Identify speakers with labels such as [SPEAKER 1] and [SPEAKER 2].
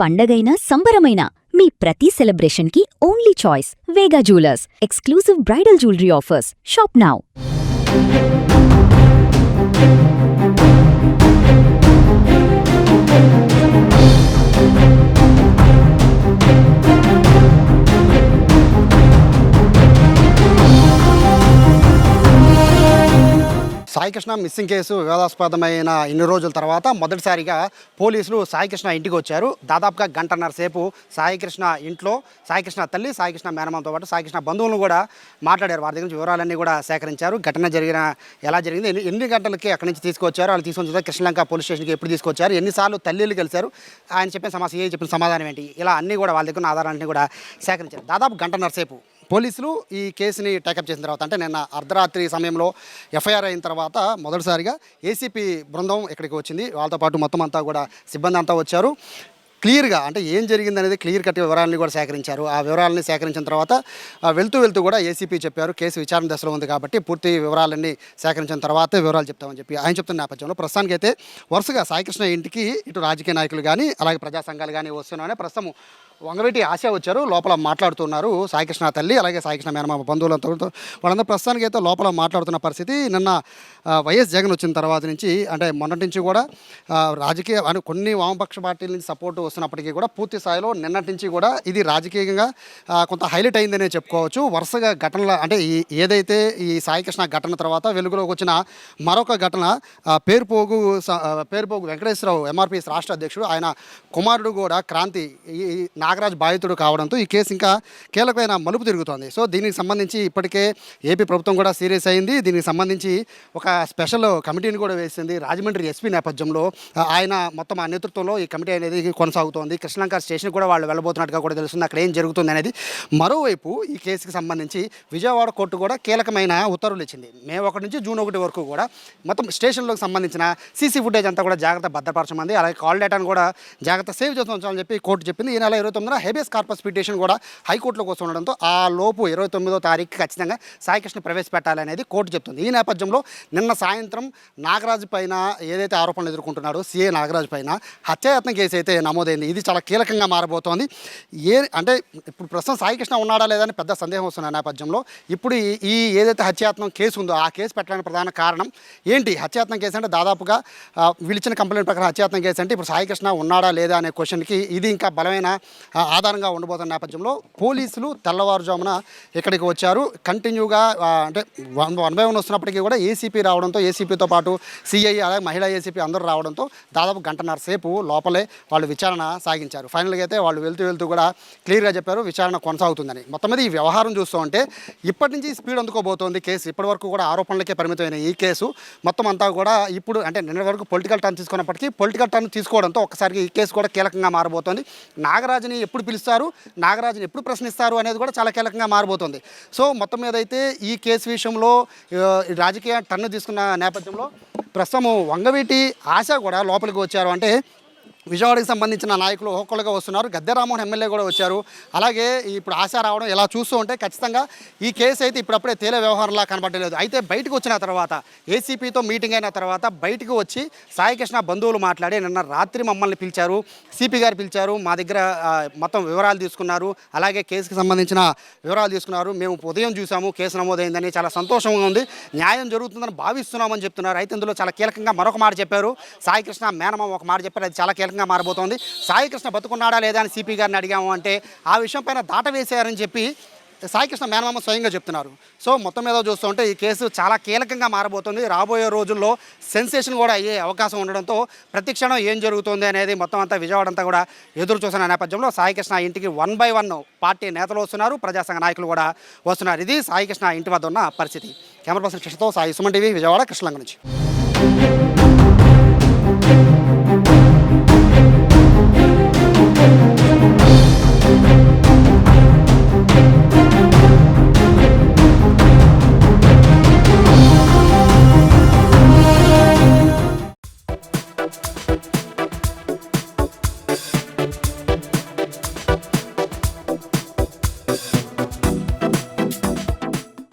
[SPEAKER 1] పండగైనా సంబరమైనా మీ ప్రతి సెలబ్రేషన్కి only choice Vega Jewellers. Exclusive bridal jewellery offers. Shop now.
[SPEAKER 2] Saikrishna missing case వివాదాస్పదమైన ఇన్ని రోజుల తర్వాత మొదటిసారిగా పోలీసులు సాయికృష్ణ ఇంటికి వచ్చారు. దాదాపుగా గంటన్నర సేపు సాయికృష్ణ ఇంట్లో సాయికృష్ణ తల్లి, సాయికృష్ణ మేనమామతో పాటు సాయికృష్ణ బంధువులను కూడా మాట్లాడారు. వారి దగ్గర వివరాలన్నీ కూడా సేకరించారు. ఘటన ఎలా జరిగింది, ఎన్ని గంటలకి అక్కడి నుంచి తీసుకొచ్చారు, వాళ్ళు తీసుకొచ్చిన కృష్ణలంక పోలీస్ స్టేషన్కి ఎప్పుడు తీసుకొచ్చారు, ఎన్నిసార్లు తల్లిలు కలిశారు, ఆయన చెప్పిన సమాధానం ఏంటి, ఇలా అన్నీ కూడా వాళ్ళ దగ్గర ఉన్న ఆధారాలన్నీ కూడా సేకరించారు. దాదాపు గంటన్నర సేపు పోలీసులు ఈ కేసుని టేకప్ చేసిన తర్వాత, అంటే నిన్న అర్ధరాత్రి సమయంలో ఎఫ్ఐఆర్ అయిన తర్వాత మొదటిసారిగా ఏసీపీ బృందం ఇక్కడికి వచ్చింది. వాళ్ళతో పాటు మొత్తం అంతా కూడా సిబ్బంది అంతా వచ్చారు. క్లియర్గా అంటే ఏం జరిగిందనేది క్లియర్ కట్ వివరాలని కూడా సేకరించారు. ఆ వివరాలని సేకరించిన తర్వాత వెళ్తూ కూడా ఏసీపీ చెప్పారు, కేసు విచారణ దశలో ఉంది కాబట్టి పూర్తి వివరాలన్నీ సేకరించిన తర్వాతే వివరాలు చెప్తామని చెప్పి ఆయన చెప్తున్న నేపథ్యంలో ప్రస్తుతానికి అయితే వరుసగా సాయికృష్ణ ఇంటికి ఇటు రాజకీయ నాయకులు కానీ అలాగే ప్రజా సంఘాలు కానీ వస్తున్నాయని ప్రస్తుతం వంగవీటి ఆశ వచ్చారు. లోపల మాట్లాడుతున్నారు సాయికృష్ణ తల్లి, అలాగే సాయికృష్ణ మేనమామ బంధువులతో వాళ్ళందరూ ప్రస్తుతానికి అయితే లోపల మాట్లాడుతున్న పరిస్థితి. నిన్న వైఎస్ జగన్ వచ్చిన తర్వాత నుంచి, అంటే మొన్నటి నుంచి కూడా రాజకీయ అని కొన్ని వామపక్ష పార్టీల నుంచి సపోర్టు వస్తున్నప్పటికీ కూడా పూర్తి స్థాయిలో నిన్నటి నుంచి కూడా ఇది రాజకీయంగా కొంత హైలైట్ అయిందనే చెప్పుకోవచ్చు. వరుసగా ఘటనలు, అంటే ఏదైతే ఈ సాయికృష్ణ ఘటన తర్వాత వెలుగులోకి వచ్చిన మరొక ఘటన పేరుపోగు వెంకటేశ్వరరావు ఎంఆర్పీఎస్ రాష్ట్ర అధ్యక్షుడు, ఆయన కుమారుడు కూడా క్రాంతి నాగరాజ్ బాధితుడు కావడంతో ఈ కేసు ఇంకా కీలకమైన మలుపు తిరుగుతోంది. సో దీనికి సంబంధించి ఇప్పటికే ఏపీ ప్రభుత్వం కూడా సీరియస్ అయింది. దీనికి సంబంధించి ఒక స్పెషల్ కమిటీని కూడా వేసింది. రాజమండ్రి ఎస్పీ నేపథ్యంలో ఆయన మొత్తం ఆ నేతృత్వంలో ఈ కమిటీ అనేది కొనసాగుతోంది. కృష్ణలంక స్టేషన్ కూడా వాళ్ళు వెళ్ళబోతున్నట్టుగా కూడా తెలుస్తుంది, అక్కడ ఏం జరుగుతుంది అనేది. మరోవైపు ఈ కేసుకి సంబంధించి విజయవాడ కోర్టు కూడా కీలకమైన ఉత్తర్వులు ఇచ్చింది. మే 1 నుంచి జూన్ 1 వరకు కూడా మొత్తం స్టేషన్లోకి సంబంధించిన సీసీ ఫుటేజ్ అంతా కూడా జాగ్రత్త భద్రపరచమంది. అలాగే కాల్ డేటాను కూడా జాగ్రత్త సేవ్ చేస్తూ ఉంచాలని చెప్పి కోర్టు చెప్పింది. ఈ నెల 29న హేబియస్ కార్పస్ పిటిషన్ కూడా హైకోర్టులోకి వస్తుండడంతో ఆ లోపు 29వ తారీఖు ఖచ్చితంగా సాయికృష్ణ ప్రవేశపెట్టాలనేది కోర్టు చెప్తుంది. ఈ నేపథ్యంలో నిన్న సాయంత్రం నాగరాజు పైన ఏదైతే ఆరోపణలు ఎదుర్కొంటున్నాడో సీఏ నాగరాజు పైన హత్యాయత్నం కేసు అయితే నమోదైంది. ఇది చాలా కీలకంగా మారబోతోంది. అంటే ఇప్పుడు ప్రస్తుతం సాయికృష్ణ ఉన్నాడా లేదని పెద్ద సందేహం వస్తున్న నేపథ్యంలో ఇప్పుడు ఈ ఏదైతే హత్యాయత్నం కేసు ఉందో ఆ కేసు పెట్టడానికి ప్రధాన కారణం ఏంటి? హత్యాయత్నం కేసు అంటే దాదాపుగా వీళ్ళిచ్చిన కంప్లైంట్ ప్రకారం హత్యాయత్నం కేసు అంటే ఇప్పుడు సాయికృష్ణ ఉన్నాడా లేదా అనే క్వశ్చన్కి ఇది ఇంకా బలమైన ఆధారంగా ఉండబోతున్న నేపథ్యంలో పోలీసులు తెల్లవారుజామున ఇక్కడికి వచ్చారు. కంటిన్యూగా అంటే 1 వస్తున్నప్పటికీ కూడా ఏసీపీ రావడంతో, ఏసీపీతో పాటు సిఐ అలాగే మహిళా ఏసీపీ అందరూ రావడంతో దాదాపు గంటన్నర సేపు లోపలే వాళ్ళు విచారణ సాగించారు. ఫైనల్గా అయితే వాళ్ళు వెళ్తూ కూడా క్లియర్గా చెప్పారు విచారణ కొనసాగుతుందని. మొత్తం మీద ఈ వ్యవహారం చూస్తూ ఉంటే ఇప్పటి నుంచి స్పీడ్ అందుకోబోతోంది కేసు. ఇప్పటివరకు కూడా ఆరోపణలకే పరిమితమైన ఈ కేసు మొత్తం అంతా కూడా ఇప్పుడు అంటే నిన్న వరకు పొలిటికల్ టర్న్ తీసుకున్నప్పటికీ పొలిటికల్ టర్న్ తీసుకోవడంతో ఒక్కసారికి ఈ కేసు కూడా కీలకంగా మారబోతోంది. నాగరాజుని ఎప్పుడు పిలుస్తారు, నాగరాజుని ఎప్పుడు ప్రశ్నిస్తారు అనేది కూడా చాలా కీలకంగా మారబోతోంది. సో మొత్తం మీద అయితే ఈ కేసు విషయంలో రాజకీయ టర్న్ తీసుకున్న నేపథ్యంలో ప్రస్తుతం వంగవీటి ఆశ కూడా లోపలికి వచ్చారు. అంటే విజయవాడకి సంబంధించిన నాయకులు ఒక్కొక్కరుగా వస్తున్నారు. గద్దె రామ్మోహన్ ఎమ్మెల్యే కూడా వచ్చారు. అలాగే ఇప్పుడు ఆశ రావడం ఇలా చూస్తూ ఉంటే ఖచ్చితంగా ఈ కేసు అయితే ఇప్పుడప్పుడే తేలే వ్యవహారంలా కనబడలేదు. అయితే బయటకు వచ్చిన తర్వాత ఏసీపీతో మీటింగ్ అయిన తర్వాత బయటకు వచ్చి సాయికృష్ణ బంధువులు మాట్లాడి నిన్న రాత్రి మమ్మల్ని పిలిచారు, సిపి గారు పిలిచారు, మా దగ్గర మొత్తం వివరాలు తీసుకున్నారు, అలాగే కేసుకి సంబంధించిన వివరాలు తీసుకున్నారు, మేము ఉదయం చూసాము కేసు నమోదైందని, చాలా సంతోషంగా ఉంది, న్యాయం జరుగుతుందని భావిస్తున్నామని చెప్తున్నారు. అయితే ఇందులో చాలా కీలకంగా మరొక మాట చెప్పారు. సాయికృష్ణ మేనమామ ఒక మాట చెప్పారు, అది చాలా కీలకంగా మారబోతోంది. సాయికృష్ణ బతుకున్నాడా లేదా అని సిపి గారిని అడిగాము అంటే ఆ విషయం పైన దాట వేశారని చెప్పి సాయికృష్ణ మేనమామ స్వయంగా చెప్తున్నారు. సో మొత్తం మీద చూస్తుంటే ఈ కేసు చాలా కీలకంగా మారబోతుంది. రాబోయే రోజుల్లో సెన్సేషన్ కూడా అయ్యే అవకాశం ఉండడంతో ప్రతిక్షణం ఏం జరుగుతుంది అనేది మొత్తం అంతా విజయవాడ అంతా కూడా ఎదురు చూసిన నేపథ్యంలో సాయికృష్ణ ఇంటికి 1 by 1 పార్టీ నేతలు వస్తున్నారు, ప్రజాసంఘ నాయకులు కూడా వస్తున్నారు. ఇది సాయికృష్ణ ఇంటి వద్ద ఉన్న పరిస్థితి. కెమెరా పర్సన్ కృష్ణతో సాయి, సుమన్ టీవీ, విజయవాడ, కృష్ణలంక నుంచి.